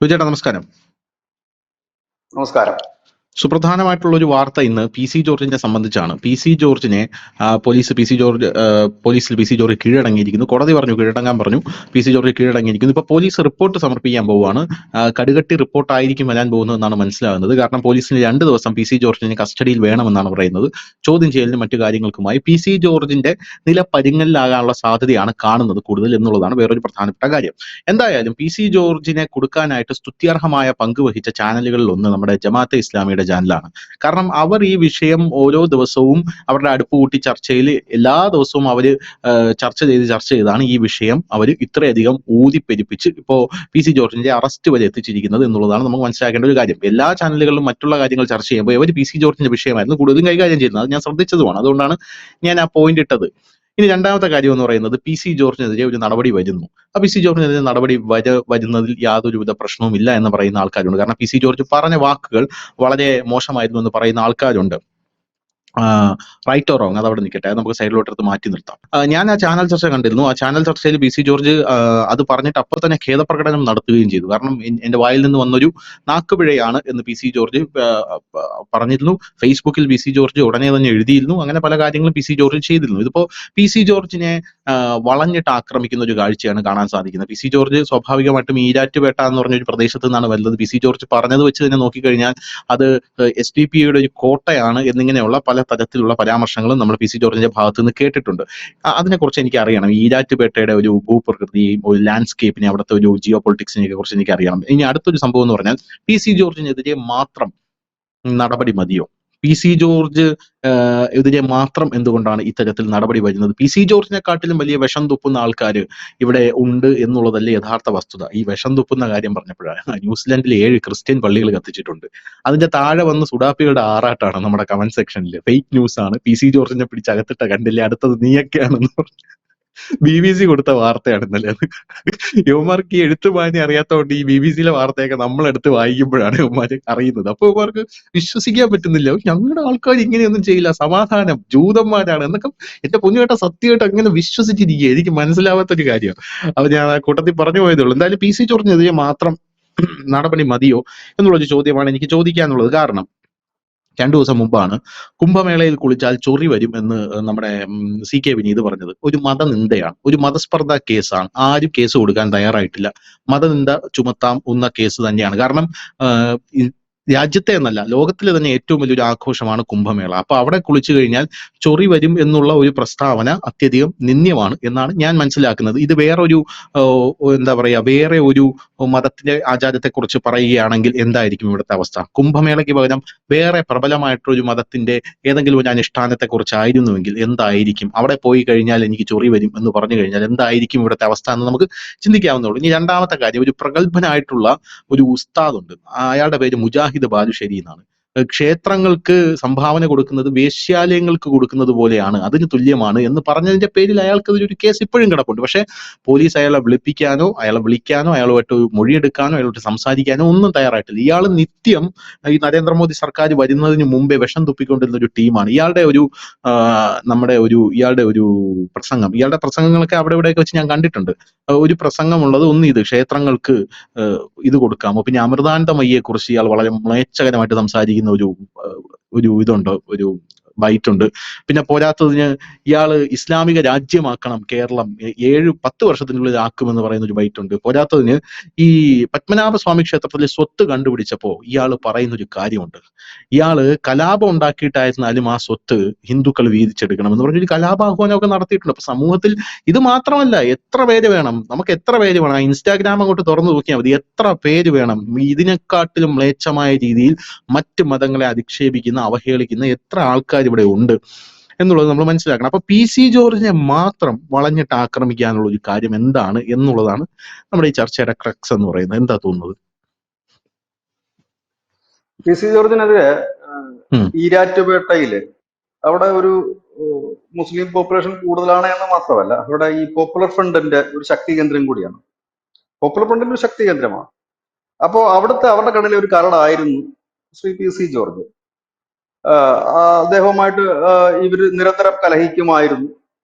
ചേട്ടാ നമസ്കാരം. നമസ്കാരം. സുപ്രധാനമായിട്ടുള്ള ഒരു വാർത്ത ഇന്ന് പി.സി. ജോർജിനെ സംബന്ധിച്ചാണ്. പി.സി. ജോർജിനെ പോലീസിൽ പി.സി. ജോർജ് കീഴടങ്ങിയിരിക്കുന്നു. കോടതി പറഞ്ഞു, കീഴടങ്ങാൻ പറഞ്ഞു. പി.സി. ജോർജ് കീഴടങ്ങിയിരിക്കുന്നു. ഇപ്പൊ പോലീസ് റിപ്പോർട്ട് സമർപ്പിക്കാൻ പോവുകയാണ്. കടുകട്ടി റിപ്പോർട്ടായിരിക്കും വരാൻ പോകുന്നതെന്നാണ് മനസ്സിലാകുന്നത്. കാരണം പോലീസിന് 2 ദിവസം പി.സി. ജോർജിനെ കസ്റ്റഡിയിൽ വേണമെന്നാണ് പറയുന്നത്. ചോദ്യം ചെയ്യലിനും മറ്റു കാര്യങ്ങൾക്കുമായി പി.സി. ജോർജിന്റെ നില പരുങ്ങലിലാകാനുള്ള സാധ്യതയാണ് കാണുന്നത് കൂടുതൽ എന്നുള്ളതാണ് വേറൊരു പ്രധാനപ്പെട്ട കാര്യം. എന്തായാലും പി.സി. ജോർജിനെ കൊടുക്കാനായിട്ട് സ്തുത്യർഹമായ പങ്ക് വഹിച്ച ചാനലുകളിൽ ഒന്ന് നമ്മുടെ ജമാഅത്തെ ഇസ്ലാമിയുടെ ചാനലാണ്. കാരണം അവർ ഈ വിഷയം ഓരോ ദിവസവും അവരുടെ അടുപ്പ് കൂട്ടി ചർച്ചയിൽ എല്ലാ ദിവസവും അവര് ചർച്ച ചെയ്താണ് ഈ വിഷയം അവർ ഇത്രയധികം ഊതിപ്പെരിപ്പിച്ച് ഇപ്പോ പി.സി. ജോർജിന്റെ അറസ്റ്റ് വരെ എത്തിച്ചിരിക്കുന്നത് എന്നുള്ളതാണ് നമുക്ക് മനസ്സിലാക്കേണ്ട ഒരു കാര്യം. എല്ലാ ചാനലുകളിലും മറ്റുള്ള കാര്യങ്ങൾ ചർച്ച ചെയ്യുമ്പോൾ ഇവർ പി.സി. ജോർജിന്റെ വിഷയമായിരുന്നു കൂടുതലും കൈകാര്യം ചെയ്യുന്നത്. അത് ഞാൻ ശ്രദ്ധിച്ചതുമാണ്. അതുകൊണ്ടാണ് ഞാൻ ആ പോയിന്റ് ഇട്ടത്. ഇനി രണ്ടാമത്തെ കാര്യം എന്ന് പറയുന്നത് പി.സി. ജോർജിനെതിരെ ഒരു നടപടി വരുന്നു. ആ പി.സി. ജോർജിനെതിരെ നടപടി വരുന്നതിൽ യാതൊരുവിധ പ്രശ്നവും ഇല്ല എന്ന് പറയുന്ന ആൾക്കാരുണ്ട്. കാരണം പി.സി. ജോർജ് പറഞ്ഞ വാക്കുകൾ വളരെ മോശമായിരുന്നു എന്ന് പറയുന്ന ആൾക്കാരുണ്ട്. റൈറ്റ് ഓർ റോങ് അതവിടെ നിൽക്കട്ടെ, അത് നമുക്ക് സൈഡിലോട്ടെടുത്ത് മാറ്റി നിർത്താം. ഞാൻ ആ ചാനൽ ചർച്ച കണ്ടിരുന്നു. ആ ചാനൽ ചർച്ചയിൽ പി.സി. ജോർജ് അത് പറഞ്ഞിട്ട് അപ്പോൾ തന്നെ ഖേദപ്രകടനം നടത്തുകയും ചെയ്തു. കാരണം എന്റെ വായിൽ നിന്ന് വന്നൊരു നാക്കുപിഴയാണ് എന്ന് പി.സി. ജോർജ് പറഞ്ഞിരുന്നു. ഫേസ്ബുക്കിൽ പി.സി. ജോർജ് ഉടനെ തന്നെ എഴുതിയിരുന്നു. അങ്ങനെ പല കാര്യങ്ങളും പി.സി. ജോർജ് ചെയ്തിരുന്നു. ഇതിപ്പോ പി.സി. ജോർജിനെ വളഞ്ഞിട്ട് ആക്രമിക്കുന്ന ഒരു കാഴ്ചയാണ് കാണാൻ സാധിക്കുന്നത്. പി.സി. ജോർജ് സ്വാഭാവികമായിട്ടും ഈരാറ്റുപേട്ട എന്ന് പറഞ്ഞൊരു പ്രദേശത്ത് നിന്നാണ് വരുന്നത്. പി.സി. ജോർജ് പറഞ്ഞത് വെച്ച് തന്നെ നോക്കിക്കഴിഞ്ഞാൽ അത് SDP-യുടെ ഒരു കോട്ടയാണ് എന്നിങ്ങനെയുള്ള പല തരത്തിലുള്ള പരാമർശങ്ങളും നമ്മൾ പി.സി. ജോർജിന്റെ ഭാഗത്ത് നിന്ന് കേട്ടിട്ടുണ്ട്. അതിനെക്കുറിച്ച് എനിക്ക് അറിയണം. ഈരാറ്റുപേട്ടയുടെ ഒരു ഭൂപ്രകൃതിയെയും ഒരു ലാൻഡ്സ്കേപ്പിനെ, അവിടുത്തെ ഒരു ജിയോ പൊളിറ്റിക്സിനെയൊക്കെ കുറിച്ച് എനിക്ക് അറിയണം. ഇനി അടുത്തൊരു സംഭവം എന്ന് പറഞ്ഞാൽ പി.സി. ജോർജിനെതിരെ മാത്രം നടപടി മതിയോ? പി.സി. ജോർജ് എതിരെ മാത്രം എന്തുകൊണ്ടാണ് ഇത്തരത്തിൽ നടപടി വരുന്നത്? പി.സി. ജോർജിനെക്കാട്ടിലും വലിയ വിഷം തുപ്പുന്ന ആൾക്കാർ ഇവിടെ ഉണ്ട് എന്നുള്ളതല്ലേ യഥാർത്ഥ വസ്തുത. ഈ വിഷം തുപ്പുന്ന കാര്യം പറഞ്ഞപ്പോഴാണ് ന്യൂസിലാൻഡിൽ 7 ക്രിസ്ത്യൻ പള്ളികൾ കത്തിച്ചിട്ടുണ്ട്. അതിന്റെ താഴെ വന്ന് സുഡാപ്പികളുടെ ആറാട്ടാണ് നമ്മുടെ കമന്റ് സെക്ഷനിൽ. ഫേക്ക് ന്യൂസ് ആണ്, പി.സി. ജോർജിനെ പിടിച്ച് അകത്തിട്ട കണ്ടില്ലേ, അടുത്തത് നീയൊക്കെയാണെന്ന് പറഞ്ഞു BBC കൊടുത്ത വാർത്തയാണ് ഇന്നലെ അത്. യുവമാർക്ക് ഈ എഴുത്തുമാനി അറിയാത്തതുകൊണ്ട് ഈ BBC-യിലെ വാർത്തയൊക്കെ നമ്മളെടുത്ത് വായിക്കുമ്പോഴാണ് യുവമാര് അറിയുന്നത്. അപ്പൊ യുവമാർക്ക് വിശ്വസിക്കാൻ പറ്റുന്നില്ല. ഞങ്ങളുടെ ആൾക്കാർ ഇങ്ങനെയൊന്നും ചെയ്യില്ല, സമാധാനം, ജൂതന്മാരാണ് എന്നൊക്കെ. എന്റെ പൊന്നുകേട്ട സത്യമായിട്ട് അങ്ങനെ വിശ്വസിച്ചിരിക്കുക. എനിക്ക് മനസ്സിലാവാത്തൊരു കാര്യം. അപ്പൊ ഞാൻ ആ കൂട്ടത്തിൽ പറഞ്ഞു പോയതേ ഉള്ളൂ. എന്തായാലും പി.സി. ജോർജിനെതിരെ മാത്രം നടപടി മതിയോ എന്നുള്ളൊരു ചോദ്യമാണ് എനിക്ക് ചോദിക്കാനുള്ളത്. കാരണം 2 ദിവസം മുമ്പാണ് കുംഭമേളയിൽ കുളിച്ചാൽ ചൊറി വരും എന്ന് നമ്മുടെ CK വിനീത് പറഞ്ഞത്. ഒരു മതനിന്ദയാണ്, ഒരു മതസ്പർദ്ധ കേസാണ്. ആരും കേസ് കൊടുക്കാൻ തയ്യാറായിട്ടില്ല. മതനിന്ദ ചുമത്താവുന്ന കേസ് തന്നെയാണ്. കാരണം രാജ്യത്തെ എന്നല്ല, ലോകത്തിലെ തന്നെ ഏറ്റവും വലിയൊരു ആഘോഷമാണ് കുംഭമേള. അപ്പൊ അവിടെ കുളിച്ചു കഴിഞ്ഞാൽ ചൊറി വരും എന്നുള്ള ഒരു പ്രസ്താവന അത്യധികം നിന്ദ്യമാണ് എന്നാണ് ഞാൻ മനസ്സിലാക്കുന്നത്. ഇത് വേറൊരു എന്താ പറയാ, വേറെ ഒരു മതത്തിന്റെ ആചാരത്തെ കുറിച്ച് പറയുകയാണെങ്കിൽ എന്തായിരിക്കും ഇവിടുത്തെ അവസ്ഥ? കുംഭമേളയ്ക്ക് പകരം വേറെ പ്രബലമായിട്ടൊരു മതത്തിന്റെ ഏതെങ്കിലും ഒരു അനുഷ്ഠാനത്തെ കുറിച്ചായിരുന്നുവെങ്കിൽ എന്തായിരിക്കും? അവിടെ പോയി കഴിഞ്ഞാൽ എനിക്ക് ചൊറി വരും എന്ന് പറഞ്ഞു കഴിഞ്ഞാൽ എന്തായിരിക്കും ഇവിടുത്തെ അവസ്ഥ എന്ന് നമുക്ക് ചിന്തിക്കാവുന്നുള്ളൂ. ഇനി രണ്ടാമത്തെ കാര്യം, ഒരു പ്രഗത്ഭനായിട്ടുള്ള ഒരു ഉസ്താദുണ്ട്. അയാളുടെ പേര് മുജാഹിദ് ബാലുശ്ശേരി എന്നാണ്. ക്ഷേത്രങ്ങൾക്ക് സംഭാവന കൊടുക്കുന്നത് വേശ്യാലയങ്ങൾക്ക് കൊടുക്കുന്നത് പോലെയാണ്, അതിന് തുല്യമാണ് എന്ന് പറഞ്ഞതിന്റെ പേരിൽ അയാൾക്കെതിരെ കേസ് ഇപ്പോഴും കിടപ്പുണ്ട്. പക്ഷെ പോലീസ് അയാളെ വിളിപ്പിക്കാനോ അയാളെ വിളിക്കാനോ അയാളുമായിട്ട് മൊഴിയെടുക്കാനോ അയാളോട്ട് സംസാരിക്കാനോ ഒന്നും തയ്യാറായിട്ടില്ല. ഇയാൾ നിത്യം ഈ നരേന്ദ്രമോദി സർക്കാർ വരുന്നതിന് മുമ്പേ വിഷം തുപ്പിക്കൊണ്ടിരുന്ന ഒരു ടീമാണ്. ഇയാളുടെ ഒരു ഇയാളുടെ പ്രസംഗങ്ങളൊക്കെ അവിടെ ഇവിടെയൊക്കെ വെച്ച് ഞാൻ കണ്ടിട്ടുണ്ട്. ഒരു പ്രസംഗമുള്ളത് ഒന്ന് ഇത് ക്ഷേത്രങ്ങൾക്ക് ഇത് കൊടുക്കാമോ, പിന്നെ അമൃതാനന്ദമയ്യെ കുറിച്ച് ഇയാൾ വളരെ മ്ലേച്ഛകരമായിട്ട് സംസാരിക്കുന്ന ഒരു ഇതുണ്ട്, ഒരു ബൈറ്റ് ഉണ്ട്. പിന്നെ പോരാത്തതിന് ഇയാള് ഇസ്ലാമിക രാജ്യമാക്കണം കേരളം, 7-10 വർഷത്തിനുള്ളിൽ ആക്കുമെന്ന് പറയുന്ന ഒരു ബൈറ്റ് ഉണ്ട്. പോരാത്തതിന് ഈ പത്മനാഭസ്വാമി ക്ഷേത്രത്തിലെ സ്വത്ത് കണ്ടുപിടിച്ചപ്പോ ഇയാള് പറയുന്ന ഒരു കാര്യമുണ്ട്. ഇയാള് കലാപം ഉണ്ടാക്കിയിട്ടായിരുന്നാലും ആ സ്വത്ത് ഹിന്ദുക്കൾ വീതിച്ചെടുക്കണം എന്ന് പറഞ്ഞൊരു കലാപാഹ്വാനമൊക്കെ നടത്തിയിട്ടുണ്ട്. അപ്പൊ സമൂഹത്തിൽ ഇത് മാത്രമല്ല, എത്ര പേര് വേണം, നമുക്ക് എത്ര പേര് വേണം? ഇൻസ്റ്റാഗ്രാം അങ്ങോട്ട് തുറന്നു നോക്കിയാൽ മതി, എത്ര പേര് വേണം ഇതിനെക്കാട്ടിലും മ്ലേച്ഛമായ രീതിയിൽ മറ്റ് മതങ്ങളെ അധിക്ഷേപിക്കുന്ന, അവഹേളിക്കുന്ന എത്ര ആൾക്കാർ ഇവിടെ ഉണ്ട് എന്നുള്ളത് നമ്മൾ മനസ്സിലാക്കണം. അപ്പൊ പി.സി. ജോർജിനെ മാത്രം വളഞ്ഞിട്ട് ആക്രമിക്കാനുള്ള ഒരു കാര്യം എന്താണ് എന്നുള്ളതാണ് നമ്മുടെ ഈ ചർച്ചയുടെ ക്രക്സ് എന്ന് പറയുന്നത്. എന്താ തോന്നുന്നത്? പി.സി. ജോർജിനെതിരെ ഈരാറ്റുപേട്ടയില് അവിടെ ഒരു മുസ്ലിം പോപ്പുലേഷൻ കൂടുതലാണ് എന്ന് മാത്രമല്ല, അവിടെ ഈ പോപ്പുലർ ഫ്രണ്ടിന്റെ ഒരു ശക്തി കേന്ദ്രം കൂടിയാണ്. പോപ്പുലർ ഫ്രണ്ടിന്റെ ഒരു ശക്തി കേന്ദ്രമാണ്. അപ്പോ അവരുടെ കണ്ണിലെ ഒരു കരടായിരുന്നു ശ്രീ പി.സി. ജോർജ്. അദ്ദേഹവുമായിട്ട് ഇവര് നിരന്തരം കലഹിക്കുമായിരുന്നു.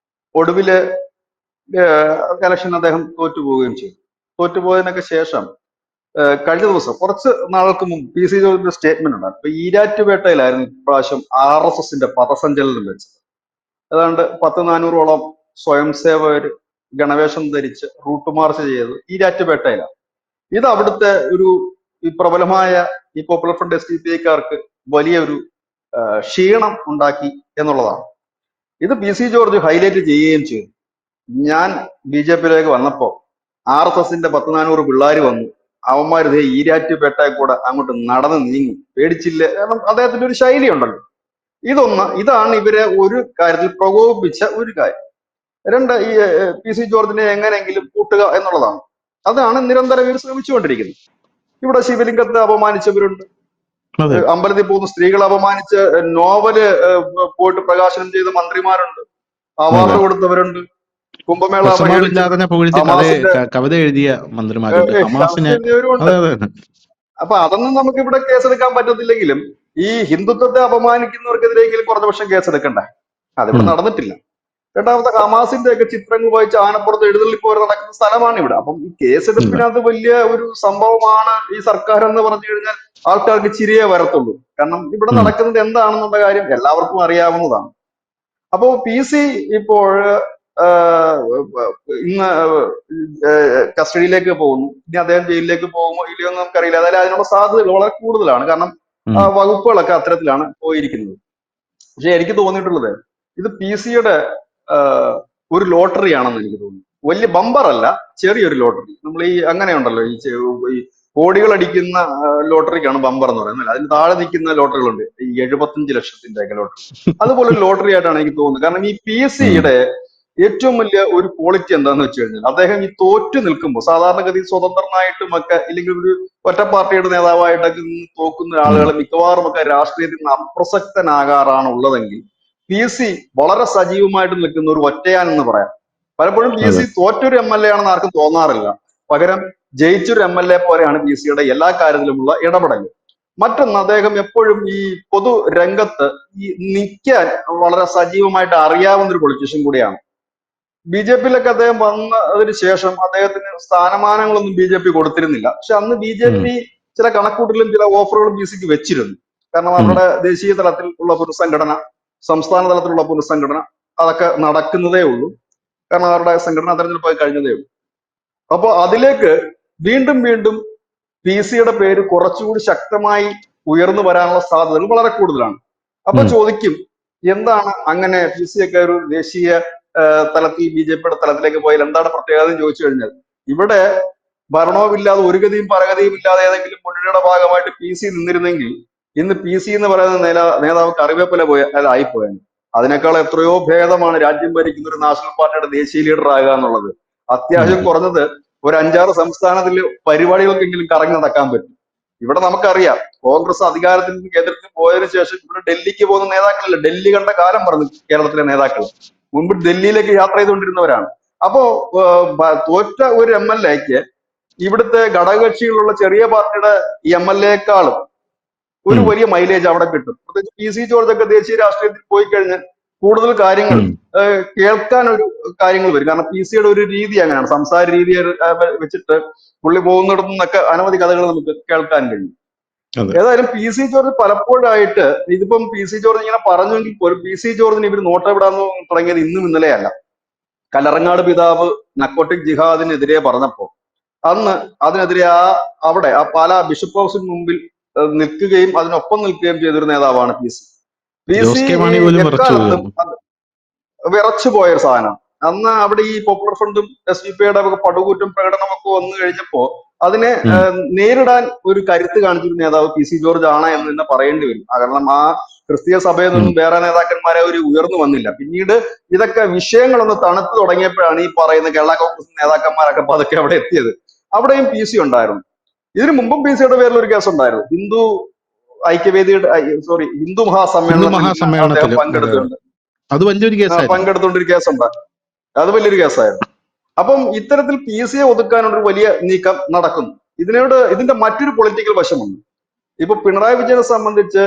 ഒടുവില് ഇലക്ഷൻ അദ്ദേഹം തോറ്റുപോവുകയും ചെയ്തു. തോറ്റുപോയതിനൊക്കെ ശേഷം കഴിഞ്ഞ ദിവസം കുറച്ച് നാൾക്ക് മുമ്പ് PC ജോർജിന്റെ സ്റ്റേറ്റ്മെന്റ് ഉണ്ടായിരുന്നു. ഇപ്പൊ ഈരാറ്റുപേട്ടയിലായിരുന്നു ഇപ്രാവശ്യം RSSന്റെ പഥസഞ്ചലനം വെച്ചത്. ഏതാണ്ട് 10-400ഓളം സ്വയം സേവകർ ഗണവേഷം ധരിച്ച് റൂട്ട് മാർച്ച് ചെയ്ത് ഈരാറ്റുപേട്ടയിലാണ്. ഇത് അവിടുത്തെ ഈ പ്രബലമായ ഈ പോപ്പുലർ ഫ്രണ്ട് SDPIക്കാർക്ക് വലിയൊരു ക്ഷീണം ഉണ്ടാക്കി എന്നുള്ളതാണ്. ഇത് PC ജോർജ് ഹൈലൈറ്റ് ചെയ്യുകയും ചെയ്തു. ഞാൻ BJPയിലേക്ക് വന്നപ്പോ RSSന്റെ 10-400 പിള്ളേർ വന്നു, അവന്മാർ ഇതേ ഈരാറ്റുപേട്ടയിൽ കൂടെ അങ്ങോട്ട് നടന്ന് നീങ്ങി, പേടിച്ചില്ല. കാരണം അദ്ദേഹത്തിന്റെ ഒരു ശൈലി ഉണ്ടല്ലോ. ഇതാണ് ഇവരെ ഒരു കാര്യത്തിൽ പ്രകോപിപ്പിച്ച ഒരു കാര്യം. രണ്ട്, ഈ PC ജോർജിനെ എങ്ങനെയെങ്കിലും കൂട്ടുക എന്നുള്ളതാണ്. അതാണ് നിരന്തരം ഇവർ ശ്രമിച്ചുകൊണ്ടിരിക്കുന്നത്. ഇവിടെ ശിവലിംഗത്തെ അപമാനിച്ചവരുണ്ട്, അതെ. അമ്പലത്തിൽ പോകുന്ന സ്ത്രീകളെ അപമാനിച്ച് നോവല് പോയിട്ട് പ്രകാശനം ചെയ്ത മന്ത്രിമാരുണ്ട്, അവാർഡ് കൊടുത്തവരുണ്ട്, കുംഭമേള അവഹേളിച്ചവരുണ്ട്, വിസമ്മതമില്ലാതെ പുകഴ്ത്തി ഹമാസിന്റെ കവിത എഴുതിയ മന്ത്രിമാരുണ്ട്, ഹമാസിനെ. അവസ്ഥയുണ്ട്. അതെ അതെ. അപ്പൊ അതൊന്നും നമുക്ക് ഇവിടെ കേസെടുക്കാൻ പറ്റത്തില്ലെങ്കിലും ഈ ഹിന്ദുത്വത്തെ അപമാനിക്കുന്നവർക്കെതിരെയെങ്കിലും കുറഞ്ഞ പക്ഷം കേസെടുക്കണ്ടേ? അതിവിടെ ഉം. നടന്നിട്ടില്ല. രണ്ടാമത്തെ, ഹമാസിന്റെ ഒക്കെ ചിത്രങ്ങൾ വായിച്ച് ആനപ്പുറത്ത് എഴുന്നള്ളിപ്പോരെ നടക്കുന്ന സ്ഥലമാണ് ഇവിടെ. അപ്പം ഈ കേസെടുപ്പിനകത്ത് വലിയ ഒരു സംഭവമാണ് ഈ സർക്കാർ എന്ന് പറഞ്ഞു കഴിഞ്ഞാൽ ആൾക്കാർക്ക് ചിരിയേ വരത്തുള്ളൂ. കാരണം ഇവിടെ ഉം. നടക്കുന്നത് എന്താണെന്നുള്ള കാര്യം എല്ലാവർക്കും അറിയാവുന്നതാണ്. അപ്പോ PC ഇപ്പോൾ ഇന്ന് കസ്റ്റഡിയിലേക്ക് പോകുന്നു. ഇനി അദ്ദേഹം ജയിലിലേക്ക് പോകുമോ ഇല്ലയോ എന്ന് നമുക്കറിയില്ല. അതായത് അതിനുള്ള സാധ്യതകൾ വളരെ കൂടുതലാണ്. കാരണം ഉം. വകുപ്പുകളൊക്കെ അത്തരത്തിലാണ് പോയിരിക്കുന്നത്. പക്ഷെ എനിക്ക് തോന്നിയിട്ടുള്ളത് ഇത് PC-യുടെ ഒരു ലോട്ടറി ആണെന്ന് എനിക്ക് തോന്നുന്നു. വലിയ ബമ്പർ അല്ല, ചെറിയൊരു ലോട്ടറി. നമ്മൾ ഈ അങ്ങനെയുണ്ടല്ലോ, ഈ കോടികൾ അടിക്കുന്ന ലോട്ടറിക്കാണ് ബമ്പർ എന്ന് പറയുന്നത്. അതിന് താഴെ നിൽക്കുന്ന ലോട്ടറികളുണ്ട്, ഈ 75 ലക്ഷത്തിന്റെ ഒക്കെ ലോട്ടറി. അതുപോലെ ഒരു ലോട്ടറി ആയിട്ടാണ് എനിക്ക് തോന്നുന്നത്. കാരണം ഈ PC-യുടെ ഏറ്റവും വലിയ ഒരു ക്വാളിറ്റി എന്താന്ന് വെച്ച് കഴിഞ്ഞാൽ, അദ്ദേഹം ഈ തോറ്റു നിൽക്കുമ്പോൾ സാധാരണഗതി സ്വതന്ത്രനായിട്ടും ഒക്കെ ഇല്ലെങ്കിൽ ഒരു ഒറ്റ പാർട്ടിയുടെ നേതാവായിട്ടൊക്കെ നിന്ന് തോക്കുന്ന ആളുകൾ മിക്കവാറും ഒക്കെ രാഷ്ട്രീയത്തിൽ നിന്ന് അപ്രസക്തനാകാറാണ് ഉള്ളതെങ്കിൽ PC വളരെ സജീവമായിട്ട് നിൽക്കുന്ന ഒരു ഒറ്റയാൻ എന്ന് പറയാം. പലപ്പോഴും PC തോറ്റൊരു MLA ആണെന്ന് ആർക്കും തോന്നാറില്ല. പകരം ജയിച്ചൊരു MLA പോലെയാണ് PC-യുടെ എല്ലാ കാര്യത്തിലുമുള്ള ഇടപെടൽ. മറ്റൊന്ന്, അദ്ദേഹം എപ്പോഴും ഈ പൊതു രംഗത്ത് ഈ നിൽക്കാൻ വളരെ സജീവമായിട്ട് അറിയാവുന്ന ഒരു പൊളിറ്റീഷ്യൻ കൂടിയാണ്. BJPയിലൊക്കെ അദ്ദേഹം വന്നതിന് ശേഷം അദ്ദേഹത്തിന് സ്ഥാനമാനങ്ങളൊന്നും BJP കൊടുത്തിരുന്നില്ല. പക്ഷെ അന്ന് BJP ചില കണക്കൂട്ടലും ചില ഓഫറുകളും PC-ക്ക് വെച്ചിരുന്നു. കാരണം അവരുടെ ദേശീയ തലത്തിൽ ഉള്ള പുനഃസംഘടന, സംസ്ഥാന തലത്തിലുള്ള പുനഃസംഘടന അതൊക്കെ നടക്കുന്നതേ ഉള്ളൂ. കാരണം അവരുടെ സംഘടനാ തെരഞ്ഞെടുപ്പ് പോയി കഴിഞ്ഞതേ ഉള്ളൂ. അപ്പൊ അതിലേക്ക് വീണ്ടും വീണ്ടും PC-യുടെ പേര് കുറച്ചുകൂടി ശക്തമായി ഉയർന്നു വരാനുള്ള സാധ്യതകൾ വളരെ കൂടുതലാണ്. അപ്പൊ ചോദിക്കും, എന്താണ് അങ്ങനെ PC-ഒക്കെ ഒരു ദേശീയ തലത്തിൽ BJP-യുടെ തലത്തിലേക്ക് പോയാൽ എന്താണ് പ്രത്യേകത എന്ന് ചോദിച്ചു കഴിഞ്ഞാൽ, ഇവിടെ ഭരണവുമില്ലാതെ ഒരു ഗതിയും പരഗതിയും ഇല്ലാതെ ഏതെങ്കിലും മുന്നണിയുടെ ഭാഗമായിട്ട് PC നിന്നിരുന്നെങ്കിൽ ഇന്ന് PC എന്ന് പറയുന്ന നേതാവ് കറിവേപ്പില ആയിപ്പോയാണ്. അതിനേക്കാൾ എത്രയോ ഭേദമാണ് രാജ്യം ഭരിക്കുന്ന ഒരു നാഷണൽ പാർട്ടിയുടെ ദേശീയ ലീഡർ ആകുക എന്നുള്ളത്. അത്യാവശ്യം കുറഞ്ഞത് ഒരു 5-6 സംസ്ഥാനത്തിൽ പരിപാടികൾക്കെങ്കിലും കറങ്ങി നടക്കാൻ പറ്റും. ഇവിടെ നമുക്കറിയാം, കോൺഗ്രസ് അധികാരത്തിൽ നിന്ന് കേന്ദ്രത്തിൽ പോയതിനു ശേഷം ഇവിടെ ഡൽഹിക്ക് പോകുന്ന നേതാക്കളല്ല, ഡൽഹി കണ്ട കാലം പറഞ്ഞു കേരളത്തിലെ നേതാക്കൾ. മുൻപ് ഡൽഹിയിലേക്ക് യാത്ര ചെയ്തുകൊണ്ടിരുന്നവരാണ്. അപ്പോ തോറ്റ ഒരു MLA-ക്ക് ഇവിടുത്തെ ഘടകകക്ഷികളുള്ള ചെറിയ പാർട്ടിയുടെ MLA-ക്കാളും ഒരു വലിയ മൈലേജ് അവിടെ കിട്ടും. പ്രത്യേകിച്ച് PC ജോർജ് ഒക്കെ ദേശീയ രാഷ്ട്രീയത്തിൽ പോയി കഴിഞ്ഞാൽ കൂടുതൽ കാര്യങ്ങൾ കേൾക്കാൻ ഒരു കാര്യങ്ങൾ വരും. കാരണം PC-യുടെ ഒരു രീതി അങ്ങനെയാണ്, സംസാര രീതി വെച്ചിട്ട് പുള്ളി പോകുന്നിടത്തു നിന്നൊക്കെ അനവധി കഥകൾ നമുക്ക് കേൾക്കാൻ കഴിയും. ഏതായാലും PC ജോർജ് പലപ്പോഴായിട്ട്, ഇതിപ്പം PC ജോർജ് ഇങ്ങനെ പറഞ്ഞെങ്കിൽ പോലും PC ജോർജിന് ഇവർ നോട്ടവിടാൻ തുടങ്ങിയത് ഇന്നും ഇന്നലെയല്ല. കല്ലറങ്ങാട് പിതാവ് നക്കോട്ടിക് ജിഹാദിനെതിരെ പറഞ്ഞപ്പോ അന്ന് അതിനെതിരെ അവിടെ പാലാ ബിഷപ്പ് ഹൗസിന് മുമ്പിൽ നിൽക്കുകയും അതിനൊപ്പം നിൽക്കുകയും ചെയ്തൊരു നേതാവാണ് PC. PC എക്കാലത്തും വിറച്ചു പോയൊരു സാധനം. അന്ന് അവിടെ ഈ പോപ്പുലർ ഫ്രണ്ടും SDPIയുടെ പടുകൂറ്റം പ്രകടനമൊക്കെ വന്നു കഴിഞ്ഞപ്പോ അതിനെ നേരിടാൻ ഒരു കരുത്ത് കാണിച്ചൊരു നേതാവ് PC ജോർജ് ആണ് എന്ന് തന്നെ പറയേണ്ടി വരും. കാരണം ആ ക്രിസ്തീയ സഭയിൽ നിന്നും വേറെ നേതാക്കന്മാരെ ഒരു ഉയർന്നു വന്നില്ല. പിന്നീട് ഇതൊക്കെ വിഷയങ്ങളൊന്ന് തണുത്തു തുടങ്ങിയപ്പോഴാണ് ഈ പറയുന്ന കേരള കോൺഗ്രസ് നേതാക്കന്മാരൊക്കെ പതുക്കെ അവിടെ എത്തിയത്. അവിടെയും PC ഉണ്ടായിരുന്നു. ഇതിനു മുമ്പും PC-യുടെ പേരിൽ ഒരു കേസ് ഉണ്ടായിരുന്നു. ഹിന്ദു മഹാസമ്മേളനത്തിൽ പങ്കെടുത്തുകൊണ്ട് ഒരു കേസുണ്ടായി. അത് വലിയൊരു കേസായിരുന്നു. അപ്പം ഇത്തരത്തിൽ PC-യെ ഒതുക്കാനുള്ള ഒരു വലിയ നീക്കം നടക്കുന്നു. ഇതിന്റെ മറ്റൊരു പൊളിറ്റിക്കൽ വശമുണ്ട്. ഇപ്പൊ പിണറായി വിജയനെ സംബന്ധിച്ച്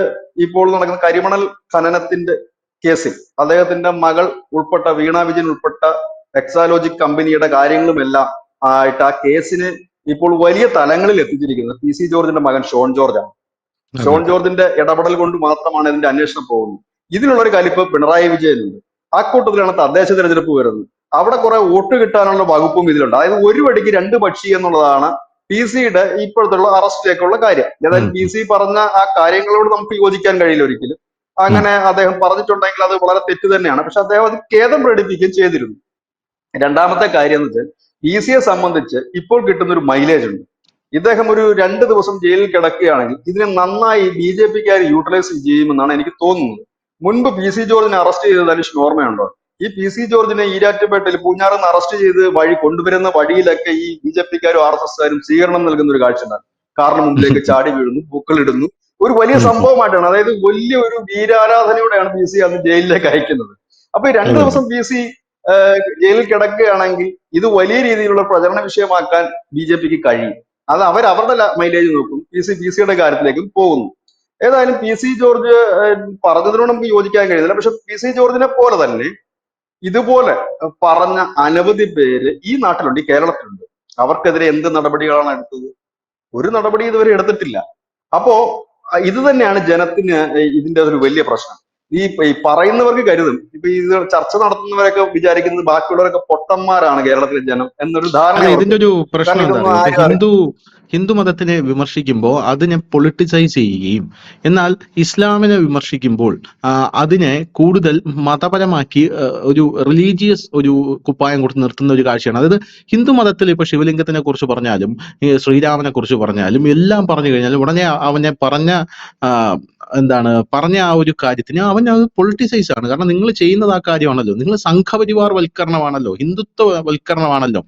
ഇപ്പോൾ നടക്കുന്ന കരിമണൽ ഖനനത്തിന്റെ കേസിൽ അദ്ദേഹത്തിന്റെ മകൾ ഉൾപ്പെട്ട, വീണ വിജയൻ ഉൾപ്പെട്ട എക്സാലോജിക് കമ്പനിയുടെ കാര്യങ്ങളുമെല്ലാം ആയിട്ട് ആ കേസിന് ഇപ്പോൾ വലിയ തലങ്ങളിൽ എത്തിച്ചിരിക്കുന്നത് പി സി ജോർജിന്റെ മകൻ ഷോൺ ജോർജാണ്. അതെ ഷോൺ അതെ ജോർജിന്റെ ഇടപെടൽ കൊണ്ട് മാത്രമാണ് ഇതിന്റെ അന്വേഷണം പോകുന്നത്. ഇതിനുള്ളൊരു കലിപ്പ് പിണറായി വിജയനുണ്ട്. ആ കൂട്ടത്തിലാണ് തദ്ദേശ തെരഞ്ഞെടുപ്പ് വരുന്നത്. അവിടെ കുറെ വോട്ട് കിട്ടാനുള്ള വകുപ്പും ഇതിലുണ്ട്. അതായത് ഒരു വടിക്ക് രണ്ട് പക്ഷി എന്നുള്ളതാണ് പി സിയുടെ ഇപ്പോഴത്തുള്ള അറസ്റ്റിലേക്കുള്ള കാര്യം. ഏതായാലും പി ഉം. സി പറഞ്ഞ ആ കാര്യങ്ങളോട് നമുക്ക് യോജിക്കാൻ കഴിയില്ല ഒരിക്കലും. ഉം. അങ്ങനെ അദ്ദേഹം പറഞ്ഞിട്ടുണ്ടെങ്കിൽ അത് വളരെ തെറ്റ് തന്നെയാണ്. പക്ഷെ അദ്ദേഹം അത് ഖേദം പ്രകടിപ്പിക്കുകയും ചെയ്തിരുന്നു. രണ്ടാമത്തെ കാര്യം എന്ന് വെച്ചാൽ പി സിയെ സംബന്ധിച്ച് ഇപ്പോൾ കിട്ടുന്ന ഒരു മൈലേജ് ഉണ്ട്. ഇദ്ദേഹം ഒരു 2 ദിവസം ജയിലിൽ കിടക്കുകയാണെങ്കിൽ ഇതിനെ നന്നായി ബി ജെ പിക്കാർ യൂട്ടിലൈസ് ചെയ്യുമെന്നാണ് എനിക്ക് തോന്നുന്നത്. മുൻപ് പി സി ജോർജിനെ അറസ്റ്റ് ചെയ്തത് അനുഷ്ഠ ഓർമ്മയുണ്ടോ? ഈ പി സി ജോർജിനെ ഈരാറ്റുപേട്ടയിൽ പൂഞ്ഞാറിൽ നിന്ന് അറസ്റ്റ് ചെയ്ത് കൊണ്ടുവരുന്ന വഴിയിലൊക്കെ ഈ ബി ജെ പിക്കാരും ആർ എസ് എസ്കാരും സ്വീകരണം നൽകുന്ന ഒരു കാഴ്ച ഉണ്ടാകും. കാറിന് മുമ്പിലേക്ക് ചാടി വീഴുന്നു, പൂക്കളിടുന്നു. ഒരു വലിയ ഉം. സംഭവമായിട്ടാണ്, അതായത് വലിയ ഒരു വീരാരാധനയോടെയാണ് പി സി അന്ന് ജയിലിലേക്ക് അയക്കുന്നത്. അപ്പൊ ഈ രണ്ട് അതെ അതെ ദിവസം പി സി ജയിലിൽ കിടക്കുകയാണെങ്കിൽ ഇത് വലിയ രീതിയിലുള്ള പ്രചരണ വിഷയമാക്കാൻ ബി ജെ പിക്ക് കഴിയും. അത് അവരുടെ മൈലേജ് നോക്കും, പി സിയുടെ കാര്യത്തിലേക്കും പോകുന്നു. ഏതായാലും പി സി ജോർജ് പറഞ്ഞതിനോട് നമുക്ക് യോജിക്കാൻ കഴിയുന്നില്ല. പക്ഷെ പി സി ജോർജിനെ പോലെ തന്നെ ഇതുപോലെ പറഞ്ഞ അനവധി പേര് ഈ നാട്ടിലുണ്ട്, ഈ കേരളത്തിലുണ്ട്. അവർക്കെതിരെ എന്ത് നടപടികളാണ് എടുത്തത്? ഒരു നടപടി ഇതുവരെ എടുത്തിട്ടില്ല. അപ്പോ ഇത് തന്നെയാണ് ജനത്തിന് ഇതിന്റെ ഒരു വലിയ പ്രശ്നം. ഈ പറയുന്നവർക്ക് കരുതും, ഇപ്പൊ ഇത് ചർച്ച നടത്തുന്നവരൊക്കെ വിചാരിക്കുന്നത് ബാക്കിയുള്ളവരൊക്കെ പൊട്ടന്മാരാണ് കേരളത്തിലെ ജനം എന്നൊരു ധാരണ അല്ല, ഇതിന്റെ അവർക്കുണ്ട്. ഒരു പ്രശ്നം കാരണം എന്താ ഇതൊന്നും അറിയോ? ഇപ്പൊ ആരും അറിയില്ല. ഹിന്ദു മതത്തിനെ വിമർശിക്കുമ്പോൾ അതിനെ പൊളിറ്റിസൈസ് ചെയ്യുകയും, എന്നാൽ ഇസ്ലാമിനെ വിമർശിക്കുമ്പോൾ അതിനെ കൂടുതൽ മതപരമാക്കി ഒരു റിലീജിയസ് ഒരു കുപ്പായം കൊടുത്ത് നിർത്തുന്ന ഒരു കാഴ്ചയാണ്. അതായത് ഹിന്ദു മതത്തിൽ ഇപ്പൊ ശിവലിംഗത്തിനെ കുറിച്ച് പറഞ്ഞാലും ഈ ശ്രീരാമനെ കുറിച്ച് പറഞ്ഞാലും എല്ലാം പറഞ്ഞു കഴിഞ്ഞാൽ ഉടനെ അവനെ ആ, പറഞ്ഞ ആ ഒരു കാര്യത്തിന് അവൻ അത് പൊളിറ്റിസൈസ് ആണ്. കാരണം നിങ്ങൾ ചെയ്യുന്നത് ആ കാര്യമാണല്ലോ, നിങ്ങൾ സംഘപരിവാർ വൽക്കരണമാണല്ലോ, ഹിന്ദുത്വ വൽക്കരണമാണല്ലോ.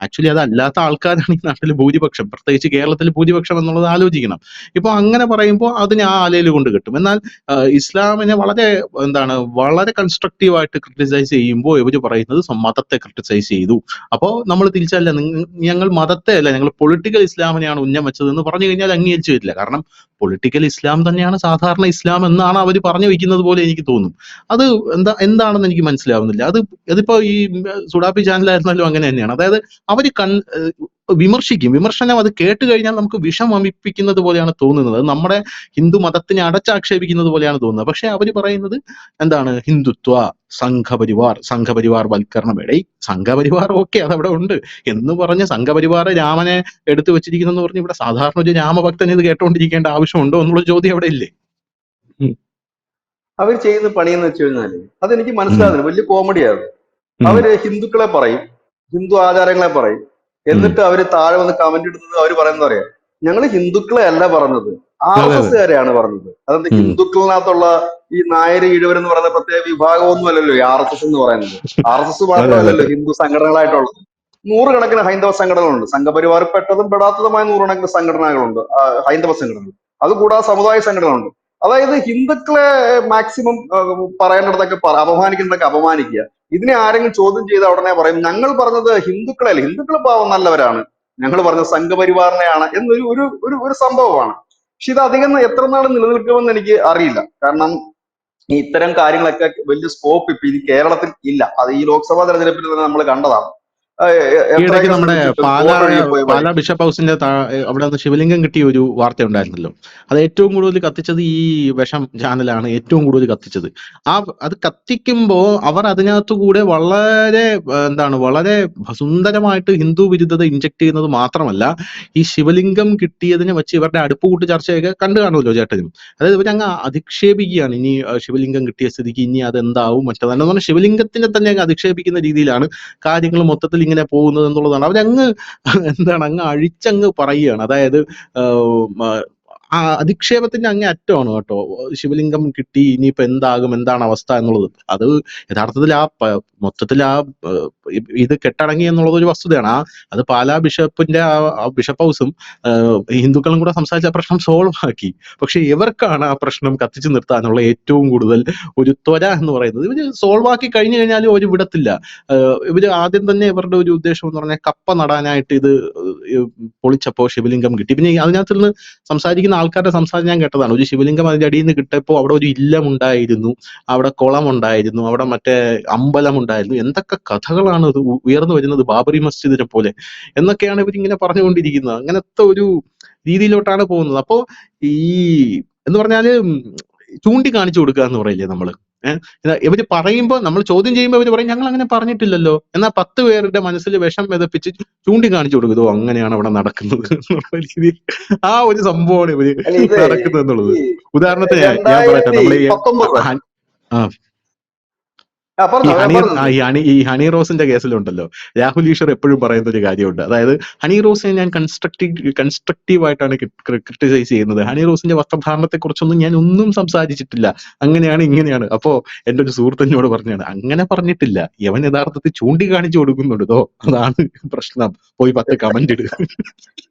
ആക്ച്വലി അതല്ലാത്ത ആൾക്കാരാണ് ഈ നാട്ടിൽ ഭൂരിപക്ഷം, പ്രത്യേകിച്ച് കേരളത്തിൽ ഭൂരിപക്ഷം എന്നുള്ളത് ആലോചിക്കണം. ഇപ്പൊ അങ്ങനെ പറയുമ്പോൾ അതിനെ ആ അലയിൽ കൊണ്ട് കിട്ടും. എന്നാൽ ഇസ്ലാമിനെ വളരെ കൺസ്ട്രക്റ്റീവ് ആയിട്ട് ക്രിട്ടിസൈസ് ചെയ്യുമ്പോൾ ഇവര് പറയുന്നത് മതത്തെ ക്രിട്ടിസൈസ് ചെയ്തു. അപ്പോൾ നമ്മൾ തിരിച്ചല്ല, ഞങ്ങൾ മതത്തെ അല്ല, ഞങ്ങൾ പൊളിറ്റിക്കൽ ഇസ്ലാമിനെയാണ് ഉന്നം വെച്ചതെന്ന് പറഞ്ഞു കഴിഞ്ഞാൽ അംഗീകരിച്ചു വരില്ല. കാരണം പൊളിറ്റിക്കൽ ഇസ്ലാം തന്നെയാണ് സാധാരണ ഇസ്ലാം എന്നാണ് അവർ പറഞ്ഞു വെക്കുന്നത് പോലെ എനിക്ക് തോന്നും. അത് എന്താണെന്ന് എനിക്ക് മനസ്സിലാവുന്നില്ല. അതിപ്പോ ഈ സുഡാപ്പി ചാനലായിരുന്നാലും അങ്ങനെ തന്നെയാണ്. അതായത് അവര് വിമർശിക്കും, വിമർശനം അത് കേട്ട് കഴിഞ്ഞാൽ നമുക്ക് വിഷം വമിപ്പിക്കുന്നത് പോലെയാണ് തോന്നുന്നത്. അത് നമ്മുടെ ഹിന്ദു മതത്തിനെ അടച്ചാക്ഷേപിക്കുന്നത് പോലെയാണ് തോന്നുന്നത്. പക്ഷെ അവര് പറയുന്നത് ഹിന്ദുത്വ, സംഘപരിവാർ വൽക്കരണം. സംഘപരിവാർ ഓക്കെ, അതവിടെ ഉണ്ട് എന്ന് പറഞ്ഞ് സംഘപരിവാർ രാമനെ എടുത്തു വെച്ചിരിക്കുന്നെന്ന് പറഞ്ഞ് ഇവിടെ സാധാരണ ഒരു രാമഭക്തൻ ഇത് കേട്ടോണ്ടിരിക്കേണ്ട ആവശ്യമുണ്ടോ എന്നുള്ള ചോദ്യം അവിടെ ഇല്ലേ? ഉം. അവർ ചെയ്യുന്ന പണിയെന്ന് വെച്ച് കഴിഞ്ഞാല് അതെനിക്ക് ഉം. മനസ്സിലാകുന്നില്ല, വലിയ കോമഡിയാണ്. ഉം. അവര് ഹിന്ദുക്കളെ പറയും, ഹിന്ദു ആചാരങ്ങളെ പറയും, ഉം. എന്നിട്ട് അവര് താഴെ വന്ന് കമന്റ് ഇടുന്നത് അവർ പറയുന്നത് പറയാം, ഞങ്ങൾ ഹിന്ദുക്കളെ അല്ല പറഞ്ഞത്, ആർ അതെ എസ് അതെ എസ്കാരെയാണ് പറഞ്ഞത്. അതെന്ത് ഉം. ഹിന്ദുക്കളിനകത്തുള്ള ഈ നായര് ഈഴവർ എന്ന് പറയുന്ന പ്രത്യേക വിഭാഗമൊന്നും അല്ലല്ലോ ഈ ആർ എസ് എസ് എന്ന് പറയുന്നത്. ആർ എസ് എസ് അതെ അതെ മാത്രമല്ലല്ലോ ഹിന്ദു സംഘടനകളായിട്ടുള്ളത്. നൂറുകണക്കിന് ഹൈന്ദവ സംഘടനകളുണ്ട്, സംഘപരിവാർ പെട്ടതും പെടാത്തതുമായ നൂറുകണക്കിന് സംഘടനകളുണ്ട്, ഹൈന്ദവ സംഘടനകൾ. അതുകൂടാതെ സമുദായ സംഘടനകളുണ്ട്. അതായത് ഹിന്ദുക്കളെ മാക്സിമം പറയേണ്ടതൊക്കെ അപമാനിക്കേണ്ടതൊക്കെ അപമാനിക്കുക. ഇതിനെ ആരെങ്കിലും ചോദ്യം ചെയ്ത ഉടനെ പറയും ഞങ്ങൾ പറഞ്ഞത് ഹിന്ദുക്കളെ അല്ല, ഹിന്ദുക്കൾ പാവം നല്ലവരാണ്, ഞങ്ങൾ പറഞ്ഞത് സംഘപരിവാറിനെയാണ് എന്നൊരു ഒരു ഒരു ഒരു സംഭവമാണ്. പക്ഷെ ഇത് അധികം എത്ര നാൾ നിലനിൽക്കുമെന്ന് എനിക്ക് അറിയില്ല. കാരണം ഈ ഇത്തരം കാര്യങ്ങളൊക്കെ വലിയ സ്കോപ്പ് ഇപ്പൊ ഈ കേരളത്തിൽ ഇല്ല. അത് ഈ ലോക്സഭാ തെരഞ്ഞെടുപ്പിൽ തന്നെ നമ്മൾ കണ്ടതാണ്. ഈയിടയ്ക്ക് എത്രയൊക്കെ നമ്മുടെ ശ്രമിച്ചിട്ടും പാലാ വോട്ടൊഴുകിപ്പോയ വഴി. പാലാ ബിഷപ്പ് ഹൗസിന്റെ അവിടെ നിന്ന് ശിവലിംഗം കിട്ടിയ ഒരു വാർത്ത ഉണ്ടായിരുന്നല്ലോ. അത് ഏറ്റവും കൂടുതൽ കത്തിച്ചത് ഈ വിഷം ചാനലാണ് ഏറ്റവും കൂടുതൽ കത്തിച്ചത്. അത് കത്തിക്കുമ്പോ അവർ അതിനകത്തു കൂടെ വളരെ സുന്ദരമായിട്ട് ഹിന്ദു വിരുദ്ധത ഇഞ്ചക്ട് ചെയ്യുന്നത് മാത്രമല്ല, ഈ ശിവലിംഗം കിട്ടിയതിനെ വെച്ച് ഇവരുടെ അടുപ്പുകൂട്ട് ചർച്ചയൊക്കെ കണ്ടു കാണുമല്ലോ ചേട്ടനും. അതായത് ഇവരങ്ങ് അധിക്ഷേപിക്കുകയാണ്, ഇനി ശിവലിംഗം കിട്ടിയ സ്ഥിതിക്ക് ഇനി അതെന്താവും മറ്റേതെന്ന് പറഞ്ഞാൽ ശിവലിംഗത്തിനെ തന്നെ അങ്ങ് അധിക്ഷേപിക്കുന്ന രീതിയിലാണ് കാര്യങ്ങൾ മൊത്തത്തിൽ ഇങ്ങനെ പോകുന്നത് എന്നുള്ളതാണ്. അവരങ്ങ് അങ്ങ് അഴിച്ചങ്ങ് പറയുകയാണ്. അതായത് ആ അധിക്ഷേപത്തിന്റെ അങ്ങേ അറ്റമാണ് കേട്ടോ. ശിവലിംഗം കിട്ടി, ഇനിയിപ്പോ എന്താണ് അവസ്ഥ എന്നുള്ളത്. അത് യഥാർത്ഥത്തിൽ മൊത്തത്തിൽ ഇത് കെട്ടടങ്ങി എന്നുള്ളത് ഒരു വസ്തുതയാണ്. അത് പാലാ ബിഷപ്പിന്റെ ആ ബിഷപ്പ് ഹൗസും ഹിന്ദുക്കളും കൂടെ സംസാരിച്ച പ്രശ്നം സോൾവ് ആക്കി. പക്ഷെ ഇവർക്കാണ് ആ പ്രശ്നം കത്തിച്ചു നിർത്താനുള്ള ഏറ്റവും കൂടുതൽ ഒരു ത്വര എന്ന് പറയുന്നത്. ഇവര് സോൾവ് ആക്കി കഴിഞ്ഞു കഴിഞ്ഞാലും ഒരു വിടത്തില്ല. ഇവര് ആദ്യം തന്നെ ഇവരുടെ ഒരു ഉദ്ദേശം എന്ന് പറഞ്ഞാൽ കപ്പ നടാനായിട്ട് ഇത് പൊളിച്ചപ്പോ ശിവലിംഗം കിട്ടി. പിന്നെ അതിനകത്ത് നിന്ന് സംസാരിക്കുന്ന ആൾക്കാരുടെ സംസാരം ഞാൻ കേട്ടതാണ്. ഒരു ശിവലിംഗം അതിന്റെ അടിയിൽ നിന്ന് കിട്ടിയപ്പോൾ അവിടെ ഒരു ഇല്ലം ഉണ്ടായിരുന്നു, അവിടെ കുളം ഉണ്ടായിരുന്നു, അവിടെ മറ്റേ അമ്പലം ഉണ്ടായിരുന്നു. എന്തൊക്കെ കഥകളാണ് ഇത് ഉയർന്നു വരുന്നത്, ബാബറി മസ്ജിദിനെ പോലെ എന്നൊക്കെയാണ് ഇവരിങ്ങനെ പറഞ്ഞുകൊണ്ടിരിക്കുന്നത്. അങ്ങനത്തെ ഒരു രീതിയിലോട്ടാണ് പോകുന്നത്. അപ്പോ ഈ എന്ന് പറഞ്ഞാല് ചൂണ്ടിക്കാണിച്ചു കൊടുക്കുക എന്ന് പറയില്ലേ നമ്മള്. ഇവര് പറയുമ്പോ, നമ്മൾ ചോദ്യം ചെയ്യുമ്പോൾ ഇവര് പറയും ഞങ്ങൾ അങ്ങനെ പറഞ്ഞിട്ടില്ലല്ലോ. എന്നാൽ 10 പേരുടെ മനസ്സിൽ വിഷം വിതപ്പിച്ച് ചൂണ്ടിക്കാണിച്ചു കൊടുക്കുന്നു, അങ്ങനെയാണ് അവിടെ നടക്കുന്നത് എന്നുള്ള രീതിയിൽ. ആ ഒരു സംഭവമാണ് ഇവര് അല്ല ഇത് നടക്കുന്നത് എന്നുള്ളത്. ഈ ഉദാഹരണത്തിന് ഞാൻ പറയട്ടെ, നമ്മള് ഈ 2019 ആ ഈ പറഞ്ഞോ പറഞ്ഞത് ഈ ഹണി റോസിന്റെ കേസിലുണ്ടല്ലോ, രാഹുൽ ഈശ്വർ എപ്പോഴും പറയുന്ന ഒരു കാര്യമുണ്ട്. അതായത് ഹണി റോസിനെ ഞാൻ കൺസ്ട്രക്റ്റീവ് ആയിട്ടാണ് ക്രിട്ടിസൈസ് ചെയ്യുന്നത്. ഹണി റോസിന്റെ വസ്ത്രധാരണത്തെ കുറിച്ചൊന്നും ഞാൻ ഒന്നും സംസാരിച്ചിട്ടില്ല, അങ്ങനെയാണ് ഇങ്ങനെയാണ്. അപ്പോ എന്റെ ഒരു സുഹൃത്തിനോട് പറഞ്ഞാണ്, അങ്ങനെ പറഞ്ഞിട്ടില്ല, യവൻ യഥാർത്ഥത്തിൽ ചൂണ്ടിക്കാണിച്ചു കൊടുക്കുന്നുണ്ടോ, അതാണ് പ്രശ്നം. പോയി 10 കമന്റ് ഇട്,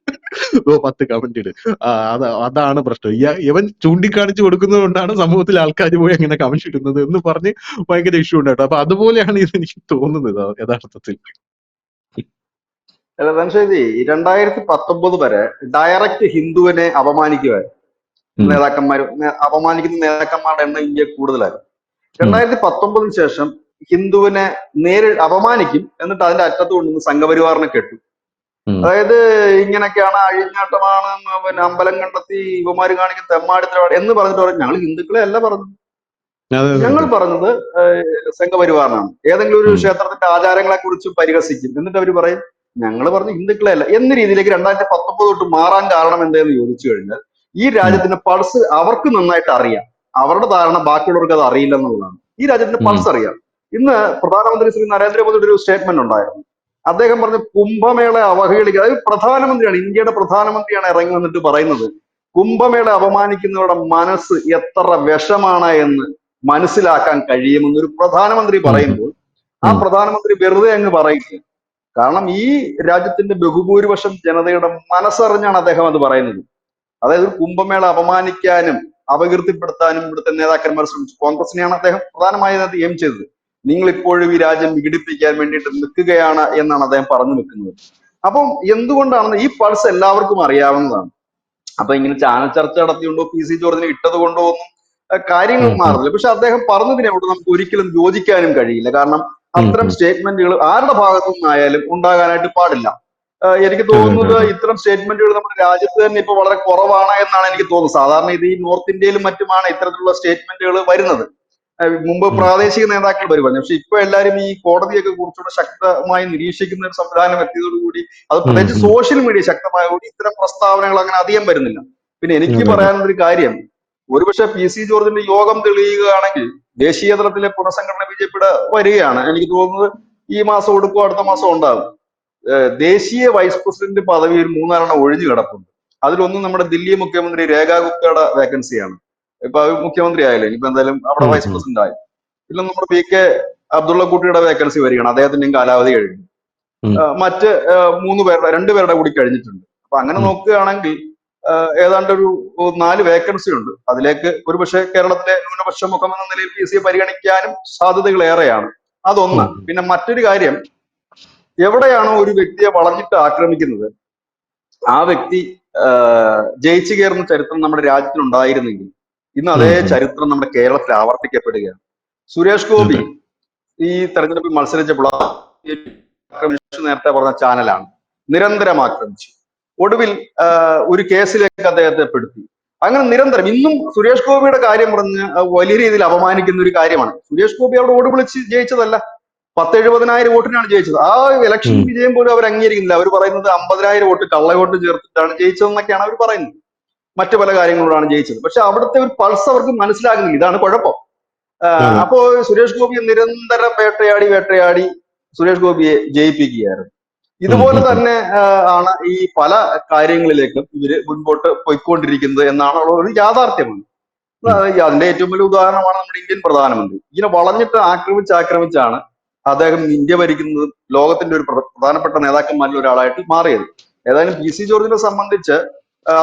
10 കമന്റ് ഇട്. അതാണ് പ്രശ്നം. ഇവൻ ചൂണ്ടിക്കാണിച്ചു കൊടുക്കുന്നത് കൊണ്ടാണ് സമൂഹത്തിൽ ആൾക്കാർ പോയി അങ്ങനെ കമന്റ് ഇടുന്നത് എന്ന് പറഞ്ഞ് ഭയങ്കര ഇഷ്യൂ ഉണ്ട് കേട്ടോ. അപ്പൊ അതുപോലെയാണ് ഇത് എനിക്ക് തോന്നുന്നത് യഥാർത്ഥത്തിൽ. അല്ല ധനശ്ശേരി, 2019 വരെ ഡയറക്റ്റ് ഹിന്ദുവിനെ അപമാനിക്കുവായിരുന്നു ഉം, അപമാനിക്കുന്ന നേതാക്കന്മാരുടെ എണ്ണം ഇന്ത്യയിൽ കൂടുതലായിരുന്നു. ഉം, 2019 ശേഷം ഹിന്ദുവിനെ അപമാനിക്കും, എന്നിട്ട് അതിന്റെ അറ്റത്ത് കൊണ്ടുവന്ന് സംഘപരിവാറിനെ കെട്ടു. ഉം. അതായത് ഇങ്ങനെയൊക്കെയാണ്, അഴിഞ്ഞാട്ടമാണ്, പിന്നെ അമ്പലം കണ്ടെത്തി ഇവമാര് കാണിക്കുന്ന തെമ്മാടിത്തരമാണ് എന്ന് പറഞ്ഞിട്ട് പറയും ഞങ്ങൾ ഹിന്ദുക്കളെ അല്ല പറഞ്ഞു, അതെ അതെ ഞങ്ങൾ അതെ. പറഞ്ഞത് സംഘപരിവാറിനാണ്. ഏതെങ്കിലും ഒരു ഉം, ക്ഷേത്രത്തിന്റെ ആചാരങ്ങളെ കുറിച്ച് പരിഹസിക്കും, എന്നിട്ട് അവർ പറയും ഞങ്ങൾ പറഞ്ഞ ഹിന്ദുക്കളെ അല്ല എന്ന രീതിയിലേക്ക് 2019 തൊട്ട് മാറാൻ കാരണം എന്തെന്ന് ചോദിച്ചു കഴിഞ്ഞാൽ, ഈ ഉം, രാജ്യത്തിന്റെ പൾസ് അവർക്ക് നന്നായിട്ട് അറിയാം. അവരുടെ ധാരണ ബാക്കിയുള്ളവർക്ക് അത് അറിയില്ല എന്നുള്ളതാണ്. ഈ രാജ്യത്തിന്റെ ഉം, പൾസ് അറിയാം. ഇന്ന് പ്രധാനമന്ത്രി ശ്രീ നരേന്ദ്രമോദിയുടെ ഒരു സ്റ്റേറ്റ്മെന്റ് ഉണ്ടായിരുന്നു. അദ്ദേഹം പറഞ്ഞു കുംഭമേള അവഹേളിക്കുക, അതായത് പ്രധാനമന്ത്രിയാണ്, ഇന്ത്യയുടെ പ്രധാനമന്ത്രിയാണ് ഇറങ്ങി വന്നിട്ട് പറയുന്നത് കുംഭമേള അപമാനിക്കുന്നവരുടെ മനസ്സ് എത്ര വിഷമാണ് എന്ന് മനസ്സിലാക്കാൻ കഴിയുമെന്നൊരു പ്രധാനമന്ത്രി ഉം, പറയുമ്പോൾ ആ ഉം, പ്രധാനമന്ത്രി വെറുതെ അങ്ങ് പറയില്ല. കാരണം ഈ രാജ്യത്തിന്റെ ബഹുഭൂരിപക്ഷം ജനതയുടെ മനസ്സറിഞ്ഞാണ് അദ്ദേഹം അത് പറയുന്നത്. അതായത് ഒരു കുംഭമേള അപമാനിക്കാനും അപകീർത്തിപ്പെടുത്താനും ഇവിടുത്തെ നേതാക്കന്മാർ ശ്രമിച്ചു. കോൺഗ്രസിനെയാണ് അദ്ദേഹം പ്രധാനമായും അത് എയിം ചെയ്തത്. നിങ്ങൾ ഇപ്പോഴും ഈ രാജ്യം വിഘടിപ്പിക്കാൻ വേണ്ടിയിട്ട് നിൽക്കുകയാണ് എന്നാണ് അദ്ദേഹം പറഞ്ഞു നിൽക്കുന്നത്. അപ്പം എന്തുകൊണ്ടാണെന്ന് ഈ പൾസ് എല്ലാവർക്കും അറിയാവുന്നതാണ്. അപ്പൊ ഇങ്ങനെ ചാനൽ ചർച്ച നടത്തിയുണ്ടോ PC ജോർജിനെ ഇട്ടത് കൊണ്ടോ ഒന്നും കാര്യങ്ങൾ ഉം, ഉം, മാറുന്നില്ല. പക്ഷെ അദ്ദേഹം പറഞ്ഞതിനോട് നമുക്ക് ഒരിക്കലും യോജിക്കാനും കഴിയില്ല. കാരണം ഉം, അത്തരം ഉം. സ്റ്റേറ്റ്മെന്റുകൾ ആരുടെ ഭാഗത്തു നിന്നായാലും ഉണ്ടാകാനായിട്ട് പാടില്ല. എനിക്ക് അതെ അതെ തോന്നുന്നത് അതെ. ഇത്തരം സ്റ്റേറ്റ്മെന്റുകൾ നമ്മുടെ രാജ്യത്ത് തന്നെ ഇപ്പൊ വളരെ കുറവാണ് എന്നാണ് എനിക്ക് തോന്നുന്നത്. സാധാരണ ഇത് ഈ നോർത്ത് ഇന്ത്യയിലും മറ്റുമാണ് ഇത്തരത്തിലുള്ള സ്റ്റേറ്റ്മെന്റുകൾ വരുന്നത്. മുമ്പ് ഉം, പ്രാദേശിക നേതാക്കൾ വരുമായിരുന്നു. പക്ഷെ ഇപ്പൊ എല്ലാവരും ഈ കോടതിയൊക്കെ കുറച്ചുകൂടെ ശക്തമായി നിരീക്ഷിക്കുന്ന ഒരു സംവിധാനം എത്തിയതോടുകൂടി, അത് ഉം, പ്രത്യേകിച്ച് ഉം. സോഷ്യൽ മീഡിയ ശക്തമായതോടെ ഇത്തരം പ്രസ്താവനകൾ അങ്ങനെ അധികം വരുന്നില്ല. പിന്നെ എനിക്ക് അതെ അതെ. പറയാനുള്ള ഒരു കാര്യം, ഒരുപക്ഷെ PC ജോർജിന്റെ യോഗം തെളിയുകയാണെങ്കിൽ ദേശീയ തലത്തിലെ പുനഃസംഘടന BJP വരികയാണ്. എനിക്ക് തോന്നുന്നത് ഈ മാസം കൊടുക്കും, അടുത്ത മാസം ഉണ്ടാകും. ദേശീയ വൈസ് പ്രസിഡന്റ് പദവിയിൽ 3 ഒഴിഞ്ഞു കിടപ്പുണ്ട്. അതിലൊന്നും നമ്മുടെ ദില്ലി മുഖ്യമന്ത്രി രേഖ ഗുപ്തയുടെ വേക്കൻസിയാണ്. ഇപ്പൊ അത് മുഖ്യമന്ത്രി ആയല്ലോ, ഇനിയിപ്പോ എന്തായാലും അവിടെ ഉം, വൈസ് ഉം, പ്രസിഡന്റ് ആയി. പിന്നെ നമ്മുടെ PK അബ്ദുള്ള കുട്ടിയുടെ വേക്കൻസി വരികയാണ്, അദ്ദേഹത്തിന്റെയും കാലാവധി കഴിഞ്ഞു. ഉം, മറ്റ് 2 പേരുടെ കൂടി കഴിഞ്ഞിട്ടുണ്ട്. അപ്പൊ അങ്ങനെ ഉം, നോക്കുകയാണെങ്കിൽ ഏതാണ്ട് ഒരു 4 വേക്കൻസി ഉണ്ട്. അതിലേക്ക് ഒരുപക്ഷെ കേരളത്തിലെ ന്യൂനപക്ഷ മുഖം എന്ന നിലയിൽ PC പരിഗണിക്കാനും സാധ്യതകൾ ഏറെയാണ്. അതൊന്ന്. ഉം, പിന്നെ മറ്റൊരു കാര്യം, എവിടെയാണോ ഒരു വ്യക്തിയെ വളഞ്ഞിട്ട് ആക്രമിക്കുന്നത് ആ വ്യക്തി ജയിച്ചു കയറുന്ന ചരിത്രം നമ്മുടെ രാജ്യത്തിൽ ഉണ്ടായിരുന്നെങ്കിൽ ഇന്ന് ഉം, അതേ ഉം. ചരിത്രം നമ്മുടെ കേരളത്തിൽ ആവർത്തിക്കപ്പെടുകയാണ്. സുരേഷ് ഗോപി അതെ. ഈ തെരഞ്ഞെടുപ്പിൽ മത്സരിച്ചപ്പോൾ ആക്രമിച്ചു, നേരത്തെ പറഞ്ഞ ചാനലാണ് നിരന്തരം ആക്രമിച്ചു. ഒടുവിൽ ഒരു കേസിലേക്ക് അദ്ദേഹത്തെ പെടുത്തി. അങ്ങനെ നിരന്തരം ഇന്നും സുരേഷ് ഗോപിയുടെ കാര്യം പറഞ്ഞ് വലിയ രീതിയിൽ അപമാനിക്കുന്ന ഒരു കാര്യമാണ്. സുരേഷ് ഗോപി അവിടെ ഓട് വിളിച്ച് ജയിച്ചതല്ല, 10-70,000 വോട്ടിനാണ് ജയിച്ചത്. ആ ഇലക്ഷൻ ഉം, വിജയം പോലും അവർ അംഗീകരിക്കുന്നില്ല. അവർ പറയുന്നത് 50,000 വോട്ട് കള്ളവോട്ട് ചേർത്തിട്ടാണ് ജയിച്ചതെന്നൊക്കെയാണ് അവർ പറയുന്നത്. മറ്റു പല കാര്യങ്ങളോടാണ് ജയിച്ചത്. പക്ഷെ അവിടുത്തെ ഒരു പൾസ് അവർക്ക് മനസ്സിലാകുന്നില്ല. ഇതാണ് കുഴപ്പം. അതെ. അപ്പോ സുരേഷ് ഗോപിയെ നിരന്തരം വേട്ടയാടി സുരേഷ് ഗോപിയെ ജയിപ്പിക്കുകയായിരുന്നു. ഉം, ഇതുപോലെ ഉം, ഉം, തന്നെ ആണ് ഈ പല കാര്യങ്ങളിലേക്കും ഇവര് മുൻപോട്ട് പോയിക്കൊണ്ടിരിക്കുന്നത് എന്നാണ് ഒരു യാഥാർത്ഥ്യമാണ്. ഉം, അതിന്റെ ഏറ്റവും വലിയ ഉദാഹരണമാണ് നമ്മുടെ ഇന്ത്യൻ പ്രധാനമന്ത്രി. ഇങ്ങനെ വളഞ്ഞിട്ട് ആക്രമിച്ചാണ് അദ്ദേഹം ഇന്ത്യ ഭരിക്കുന്നത്, ലോകത്തിന്റെ ഒരു പ്രധാനപ്പെട്ട നേതാക്കന്മാരിൽ ഒരാളായിട്ട് മാറിയത്. ഏതായാലും PC ജോർജിനെ സംബന്ധിച്ച്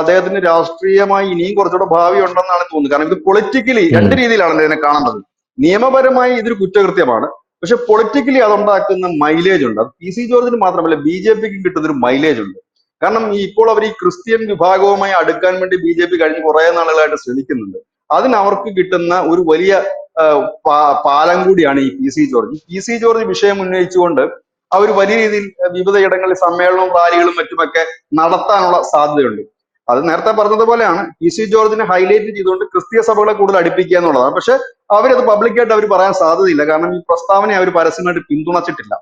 അദ്ദേഹത്തിന് രാഷ്ട്രീയമായി ഇനിയും കുറച്ചുകൂടെ ഭാവി ഉണ്ടെന്നാണ് തോന്നുന്നത്. കാരണം ഇത് പൊളിറ്റിക്കലി ഉം, 2 രീതിയിലാണ് ഇതിനെ കാണേണ്ടത്. നിയമപരമായി ഇതൊരു കുറ്റകൃത്യമാണ്, പക്ഷെ പൊളിറ്റിക്കലി അതുണ്ടാക്കുന്ന മൈലേജ് ഉണ്ട്. അത് PC ജോർജിന് മാത്രമല്ല BJPക്ക് കിട്ടുന്ന ഒരു മൈലേജ് ഉണ്ട്. കാരണം ഇപ്പോൾ അവർ ഈ ക്രിസ്ത്യൻ വിഭാഗവുമായി അടുക്കാൻ വേണ്ടി BJP കഴിഞ്ഞ കുറെ നാളുകളായിട്ട് ശ്രമിക്കുന്നുണ്ട്. അതിന് അവർക്ക് കിട്ടുന്ന ഒരു വലിയ പാലം കൂടിയാണ് ഈ PC ജോർജ്. PC ജോർജ് വിഷയം ഉന്നയിച്ചുകൊണ്ട് അവർ വലിയ രീതിയിൽ വിവിധയിടങ്ങളിൽ സമ്മേളനവും റാലികളും മറ്റുമൊക്കെ നടത്താനുള്ള സാധ്യതയുണ്ട്. അത് നേരത്തെ പറഞ്ഞതുപോലെയാണ്, PC ജോർജിനെ ഹൈലൈറ്റ് ചെയ്തുകൊണ്ട് ക്രിസ്തീയ സഭകളെ കൂടുതൽ അടുപ്പിക്കുക എന്നുള്ളതാണ്. പക്ഷെ അവരത് പബ്ലിക്കായിട്ട് അവർ പറയാൻ സാധ്യതയില്ല, കാരണം ഈ പ്രസ്താവനയെ അവർ പരസ്യമായിട്ട് പിന്തുണച്ചിട്ടില്ല.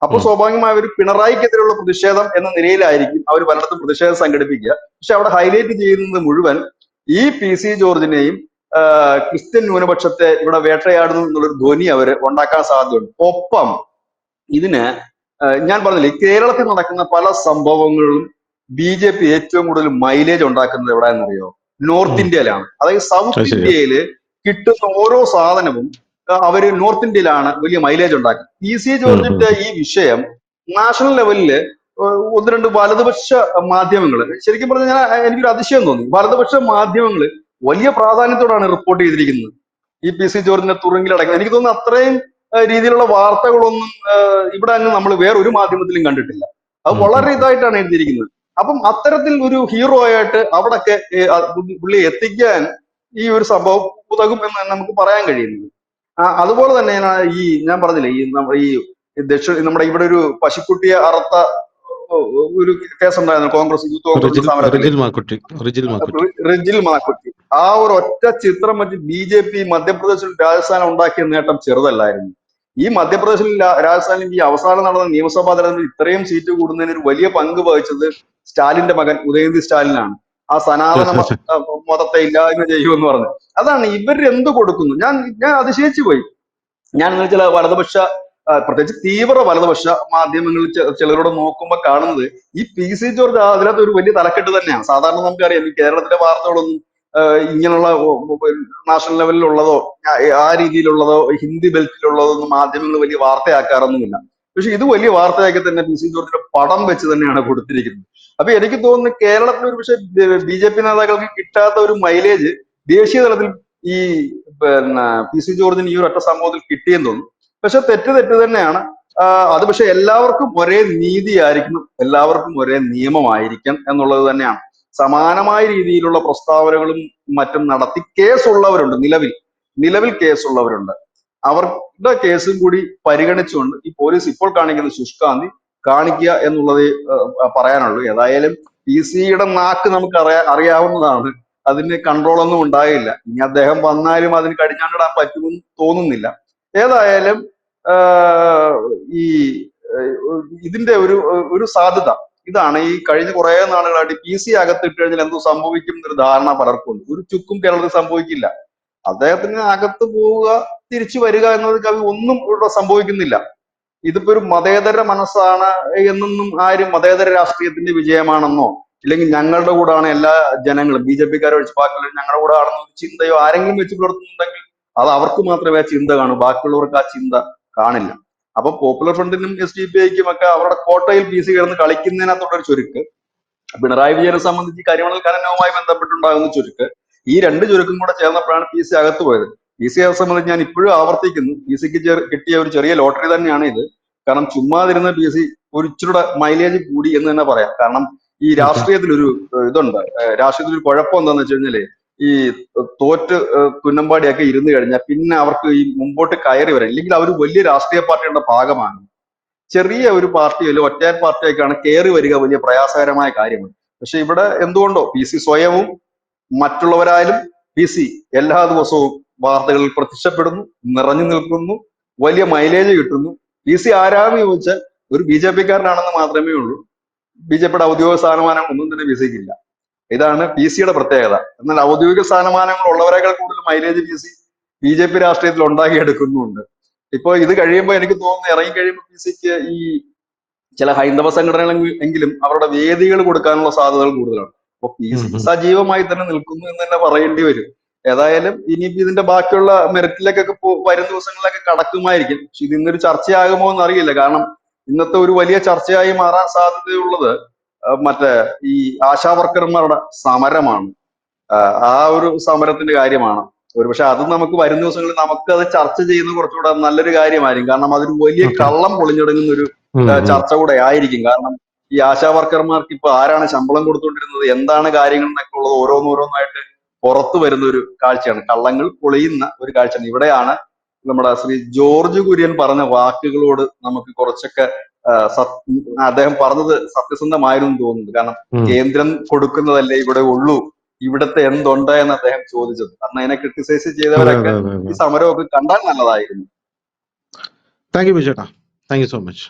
അപ്പൊ സ്വാഭാവികമായി അവർ പിണറായിക്കെതിരെയുള്ള പ്രതിഷേധം എന്ന നിലയിലായിരിക്കും അവർ പലയിടത്തും പ്രതിഷേധം സംഘടിപ്പിക്കുക. പക്ഷെ അവിടെ ഹൈലൈറ്റ് ചെയ്യുന്നത് മുഴുവൻ ഈ PC ജോർജിനെയും ക്രിസ്ത്യൻ ന്യൂനപക്ഷത്തെ ഇവിടെ വേട്ടയാടുന്നു എന്നുള്ളൊരു ധ്വനി അവർ ഉണ്ടാക്കാൻ സാധ്യതയുണ്ട്. ഒപ്പം ഇതിന് ഞാൻ പറഞ്ഞില്ലേ, കേരളത്തിൽ നടക്കുന്ന പല സംഭവങ്ങളിലും BJP ഏറ്റവും കൂടുതൽ മൈലേജ് ഉണ്ടാക്കുന്നത് എവിടെയെന്നറിയോ? നോർത്ത് ഇന്ത്യയിലാണ്. അതായത് സൗത്ത് ഇന്ത്യയില് കിട്ടുന്ന ഓരോ സാധനവും അവര് നോർത്ത് ഇന്ത്യയിലാണ് വലിയ മൈലേജ് ഉണ്ടാക്കുന്നത്. PC ജോർജിന്റെ ഈ വിഷയം നാഷണൽ ലെവലില് ഒന്ന് രണ്ട് വലതുപക്ഷ മാധ്യമങ്ങൾ, ശരിക്കും പറഞ്ഞാൽ എനിക്കൊരു അതിശയം തോന്നി, വലതുപക്ഷ മാധ്യമങ്ങൾ വലിയ പ്രാധാന്യത്തോടാണ് റിപ്പോർട്ട് ചെയ്തിരിക്കുന്നത് ഈ PC ജോർജിന്റെ തുറുങ്കിലടക്കുന്നത്. എനിക്ക് തോന്നുന്നു അത്രയും രീതിയിലുള്ള വാർത്തകളൊന്നും ഇവിടെ അങ്ങ് നമ്മൾ വേറൊരു മാധ്യമത്തിലും കണ്ടിട്ടില്ല. അത് വളരെ ഇതായിട്ടാണ് എഴുതിയിരിക്കുന്നത്. അപ്പം അത്തരത്തിൽ ഒരു ഹീറോ ആയിട്ട് അവിടൊക്കെ പുള്ളി എത്തിക്കാൻ ഈ ഒരു സംഭവം ഉതകും എന്ന് നമുക്ക് പറയാൻ കഴിയുന്നത്. അതുപോലെ തന്നെ ഞാൻ പറഞ്ഞില്ലേ, ഈ നമ്മുടെ ഇവിടെ ഒരു പശുക്കുട്ടിയെ അറുത്ത ഒരു കേസുണ്ടായിരുന്നു കോൺഗ്രസ് യൂത്ത് കോൺഗ്രസ് സമരത്തിൽ, റിജിൽ മാക്കുട്ടി. ആ ഒരു ഒറ്റ ചിത്രം വെച്ച് BJP മധ്യപ്രദേശിൽ രാജസ്ഥാൻ ഉണ്ടാക്കിയ നേട്ടം ചെറുതല്ലായിരുന്നു. ഈ മധ്യപ്രദേശിൽ രാജസ്ഥാനിൽ ഈ അവസാനം നടന്ന നിയമസഭാ തെരഞ്ഞെടുപ്പിൽ ഇത്രയും സീറ്റ് കൂടുന്നതിന് ഒരു വലിയ പങ്ക് വഹിച്ചത് സ്റ്റാലിന്റെ മകൻ ഉദയനിധി സ്റ്റാലിനാണ്. ആ സനാതന മതത്തെ ഇല്ലായ്മ ചെയ്യുമെന്ന് പറഞ്ഞു. അതാണ് ഇവർ എന്ത് കൊടുക്കുന്നു. ഞാൻ അതിശയിച്ചു പോയി. ഞാൻ ഇങ്ങനെ ചില വലതുപക്ഷ, പ്രത്യേകിച്ച് തീവ്ര വലതുപക്ഷ മാധ്യമങ്ങളിൽ ചിലരോട് നോക്കുമ്പോൾ കാണുന്നത് ഈ PC ജോർജ് അതിനകത്ത് ഒരു വലിയ തലക്കെട്ട് തന്നെയാണ്. സാധാരണ നമുക്കറിയാം ഈ കേരളത്തിലെ വാർത്തകളൊന്നും ഇങ്ങനെയുള്ള നാഷണൽ ലെവലിലുള്ളതോ ആ രീതിയിലുള്ളതോ ഹിന്ദി ബെൽറ്റിലുള്ളതോ ഒന്നും മാധ്യമങ്ങൾ വലിയ വാർത്തയാക്കാറൊന്നുമില്ല. പക്ഷെ ഇത് വലിയ വാർത്തയാക്കി തന്നെ PC ജോർജിന്റെ പടം വെച്ച് തന്നെയാണ് കൊടുത്തിരിക്കുന്നത്. അപ്പൊ എനിക്ക് തോന്നുന്നു കേരളത്തിൽ ഒരു പക്ഷേ BJP നേതാക്കൾക്ക് കിട്ടാത്ത ഒരു മൈലേജ് ദേശീയ തലത്തിൽ ഈ PC ജോർജിന് ഈ ഒരു ഒറ്റ സംഭവത്തിൽ കിട്ടിയെന്ന് തോന്നുന്നു. പക്ഷെ തെറ്റ് തന്നെയാണ്. അത് പക്ഷെ എല്ലാവർക്കും ഒരേ നീതിയായിരിക്കണം, എല്ലാവർക്കും ഒരേ നിയമമായിരിക്കും എന്നുള്ളത് തന്നെയാണ്. സമാനമായ രീതിയിലുള്ള പ്രസ്താവനകളും മറ്റും നടത്തി കേസുള്ളവരുണ്ട്, നിലവിൽ കേസുള്ളവരുണ്ട്. അവരുടെ കേസും കൂടി പരിഗണിച്ചുകൊണ്ട് ഈ പോലീസ് ഇപ്പോൾ കാണിക്കുന്ന ശുഷ്കാന്തി കാണിക്കുക എന്നുള്ളതേ പറയാനുള്ളൂ. ഏതായാലും PC-യുടെ നാക്ക് നമുക്ക് അറിയാവുന്നതാണ്, അതിന് കൺട്രോൾ ഒന്നും ഉണ്ടായില്ല. ഇനി അദ്ദേഹം വന്നാലും അതിന് കടിഞ്ഞാണ്ടിടാൻ പറ്റുമെന്ന് തോന്നുന്നില്ല. ഏതായാലും ഈ ഇതിന്റെ ഒരു സാധ്യത ഇതാണ്. ഈ കഴിഞ്ഞ കുറെ നാളുകളായിട്ട് PC അകത്തിട്ട് കഴിഞ്ഞാൽ എന്തോ സംഭവിക്കും എന്നൊരു ധാരണ പലർക്കും ഉണ്ട്. ഒരു ചുക്കും കേരളത്തിൽ സംഭവിക്കില്ല. അദ്ദേഹത്തിന് അകത്ത് പോവുക തിരിച്ചു വരിക എന്നത് കവി ഒന്നും ഇവിടെ സംഭവിക്കുന്നില്ല. ഇതിപ്പോ ഒരു മതേതര മനസ്സാണ് എന്നൊന്നും ആരും മതേതര രാഷ്ട്രീയത്തിന്റെ വിജയമാണെന്നോ ഇല്ലെങ്കിൽ ഞങ്ങളുടെ കൂടാണ് എല്ലാ ജനങ്ങളും BJP-ക്കാരെ ഒഴിച്ച് ബാക്കിയുള്ള ഞങ്ങളുടെ കൂടെ ആണെന്നോ ചിന്തയോ ആരെങ്കിലും വെച്ച് പുലർത്തുന്നുണ്ടെങ്കിൽ അത് അവർക്ക് മാത്രമേ ആ ചിന്ത കാണൂ, ബാക്കിയുള്ളവർക്ക് ആ ചിന്ത കാണില്ല. അപ്പൊ പോപ്പുലർ ഫ്രണ്ടിനും SDPIക്കും ഒക്കെ അവരുടെ കോട്ടയിൽ PC കിടന്ന് കളിക്കുന്നതിനകത്തുള്ളൊരു ചുരുക്ക്, പിണറായി വിജയനെ സംബന്ധിച്ച് കരിമണൽ ഖനനവുമായി ബന്ധപ്പെട്ടുണ്ടാകുന്ന ചുരുക്ക്, ഈ രണ്ട് ചുരുക്കും കൂടെ ചേർന്നപ്പോഴാണ് PC അകത്ത് പോയത്. PC-യെ സംബന്ധിച്ച് ഞാൻ ഇപ്പോഴും ആവർത്തിക്കുന്നു, PC-ക്ക് കിട്ടിയ ഒരു ചെറിയ ലോട്ടറി തന്നെയാണ് ഇത്. കാരണം ചുമ്മാതിരുന്ന PC ഒരു ഇച്ചിരുടെ മൈലേജ് കൂടി എന്ന് തന്നെ പറയാം. കാരണം ഈ രാഷ്ട്രീയത്തിലൊരു ഇതുണ്ട്, രാഷ്ട്രീയത്തിലൊരു കുഴപ്പം എന്താന്ന് വെച്ച് കഴിഞ്ഞാല് ഈ തോറ്റ് തുന്നമ്പാടിയൊക്കെ ഇരുന്ന് കഴിഞ്ഞാൽ പിന്നെ അവർക്ക് ഈ മുമ്പോട്ട് കയറി വരാം. ഇല്ലെങ്കിൽ അവർ വലിയ രാഷ്ട്രീയ പാർട്ടിയുടെ ഭാഗമാണ്. ചെറിയ ഒരു പാർട്ടിയോ അല്ലെങ്കിൽ ഒറ്റയാൻ പാർട്ടിയൊക്കെയാണ് കയറി വരിക വലിയ പ്രയാസകരമായ കാര്യമാണ്. പക്ഷെ ഇവിടെ എന്തുകൊണ്ടോ PC സ്വയവും മറ്റുള്ളവരായാലും PC എല്ലാ ദിവസവും വാർത്തകളിൽ പ്രത്യക്ഷപ്പെടുന്നു, നിറഞ്ഞു നിൽക്കുന്നു, വലിയ മൈലേജ് കിട്ടുന്നു. PC ആരാന്ന് ചോദിച്ചാൽ ഒരു BJP-ക്കാരനാണെന്ന് മാത്രമേ ഉള്ളൂ. BJP-യുടെ ഔദ്യോഗിക സ്ഥാനമാനം ഒന്നും തന്നെ PC-ക്ക് ഇല്ല. ഇതാണ് PC-യുടെ പ്രത്യേകത. എന്നാൽ ഔദ്യോഗിക സ്ഥാനമാനങ്ങൾ ഉള്ളവരെക്കാൾ കൂടുതൽ മൈലേജ് BJP രാഷ്ട്രീയത്തിൽ ഉണ്ടാക്കിയെടുക്കുന്നുണ്ട്. ഇപ്പൊ ഇത് കഴിയുമ്പോൾ എനിക്ക് തോന്നുന്നു ഇറങ്ങി കഴിയുമ്പോൾ PC-ക്ക് ഈ ചില ഹൈന്ദവ സംഘടനകളെങ്കിലും അവരുടെ വേദികൾ കൊടുക്കാനുള്ള സാധ്യതകൾ കൂടുതലാണ്. അപ്പൊ PC സജീവമായി തന്നെ നിൽക്കുന്നു എന്ന് തന്നെ പറയേണ്ടി വരും. ഏതായാലും ഇനിയിപ്പോ ഇതിന്റെ ബാക്കിയുള്ള മെറിറ്റിലേക്കൊക്കെ വരും ദിവസങ്ങളിലൊക്കെ കടക്കുമായിരിക്കും. പക്ഷെ ഇത് ഇന്നൊരു ചർച്ചയാകുമോ എന്ന് അറിയില്ല. കാരണം ഇന്നത്തെ ഒരു വലിയ ചർച്ചയായി മാറാൻ സാധ്യതയുള്ളത് മറ്റേ ഈ ആശാവർക്കർമാരുടെ സമരമാണ്. ആ ഒരു സമരത്തിന്റെ കാര്യമാണ്. ഒരുപക്ഷെ അത് നമുക്ക് വരും ദിവസങ്ങളിൽ നമുക്ക് അത് ചർച്ച ചെയ്യുന്നത് കുറച്ചുകൂടെ നല്ലൊരു കാര്യമായിരിക്കും. കാരണം അതൊരു വലിയ കള്ളം പൊളിഞ്ഞിടങ്ങുന്ന ഒരു ചർച്ച കൂടെ ആയിരിക്കും. കാരണം ഈ ആശാ വർക്കർമാർക്ക് ഇപ്പൊ ആരാണ് ശമ്പളം കൊടുത്തുകൊണ്ടിരുന്നത്, എന്താണ് കാര്യങ്ങൾ എന്നൊക്കെ ഉള്ളത് ഓരോന്നോരോന്നായിട്ട് പുറത്തു വരുന്ന ഒരു കാഴ്ചയാണ്, കള്ളങ്ങൾ പൊളിയുന്ന ഒരു കാഴ്ചയാണ്. ഇവിടെയാണ് നമ്മുടെ ശ്രീ ജോർജ് കുര്യൻ പറഞ്ഞ വാക്കുകളോട് നമുക്ക് കുറച്ചൊക്കെ അദ്ദേഹം പറഞ്ഞത് സത്യസന്ധമായിരുന്നു തോന്നുന്നത്. കാരണം കേന്ദ്രം കൊടുക്കുന്നതല്ലേ ഇവിടെ ഉള്ളൂ, ഇവിടത്തെ എന്തുണ്ട് എന്ന് അദ്ദേഹം ചോദിച്ചത്. അന്ന് അതിനെ ക്രിട്ടിസൈസ് ചെയ്തവരൊക്കെ ഈ സമരമൊക്കെ കണ്ടാൽ നല്ലതായിരുന്നു. താങ്ക് യു ബിജേട്ടാ, താങ്ക് യു സോ മച്ച്.